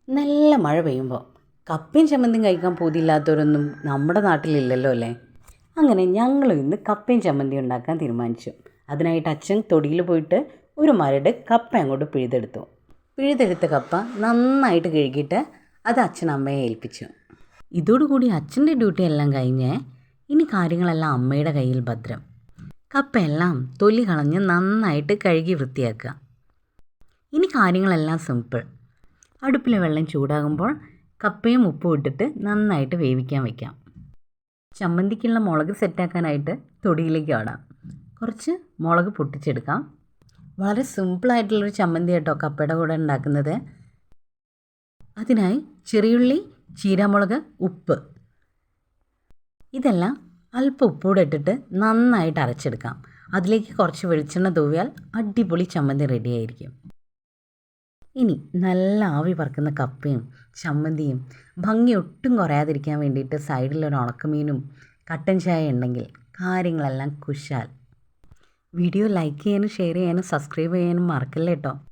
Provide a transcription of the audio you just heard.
നല്ല മഴ പെയ്യുമ്പോൾ കപ്പയും ചമ്മന്തിയും കഴിക്കാൻ പൂതിയില്ലാത്തവരൊന്നും നമ്മുടെ നാട്ടിലില്ലല്ലോ അല്ലേ. അങ്ങനെ ഞങ്ങൾ ഇന്ന് കപ്പയും ചമ്മന്തി ഉണ്ടാക്കാൻ തീരുമാനിച്ചു. അതിനായിട്ട് അച്ഛൻ തൊടിയിൽ പോയിട്ട് ഒരു മരട് കപ്പ അങ്ങോട്ട് പിഴുതെടുത്ത കപ്പ നന്നായിട്ട് കഴുകിയിട്ട് അത് അച്ഛൻ അമ്മയെ ഏൽപ്പിച്ചു. ഇതോടുകൂടി അച്ഛൻ്റെ ഡ്യൂട്ടി എല്ലാം കഴിഞ്ഞ് ഇനി കാര്യങ്ങളെല്ലാം അമ്മയുടെ കയ്യിൽ ഭദ്രം. കപ്പയെല്ലാം തൊലി കളഞ്ഞ് നന്നായിട്ട് കഴുകി വൃത്തിയാക്കുക. ഇനി കാര്യങ്ങളെല്ലാം സിമ്പിൾ. അടുപ്പിലെ വെള്ളം ചൂടാകുമ്പോൾ കപ്പയും ഉപ്പും ഇട്ടിട്ട് നന്നായിട്ട് വേവിക്കാൻ വയ്ക്കാം. ചമ്മന്തിക്കുള്ള മുളക് സെറ്റാക്കാനായിട്ട് തൊടിയിലേക്ക് ആടാം. കുറച്ച് മുളക് പൊട്ടിച്ചെടുക്കാം. വളരെ സിമ്പിളായിട്ടുള്ളൊരു ചമ്മന്തി കേട്ടോ കപ്പയുടെ കൂടെ ഉണ്ടാക്കുന്നത്. അതിനായി ചെറിയുള്ളി, ചീരാമുളക്, ഉപ്പ് ഇതെല്ലാം അല്പം ഉപ്പൂടെ ഇട്ടിട്ട് നന്നായിട്ട് അരച്ചെടുക്കാം. അതിലേക്ക് കുറച്ച് വെളിച്ചെണ്ണ തൂവിയാൽ അടിപൊളി ചമ്മന്തി റെഡിയായിരിക്കും. ഇനി നല്ല ആവി പറക്കുന്ന കപ്പയും ചമ്മന്തിയും ഭംഗി ഒട്ടും കുറയാതിരിക്കാൻ വേണ്ടിയിട്ട് സൈഡിലൊരു ഉണക്കമീനും കട്ടൻ ചായ ഉണ്ടെങ്കിൽ കാര്യങ്ങളെല്ലാം കുശാൽ. വീഡിയോ ലൈക്ക് ചെയ്യാനും ഷെയർ ചെയ്യാനും സബ്സ്ക്രൈബ് ചെയ്യാനും മറക്കല്ലേ കേട്ടോ.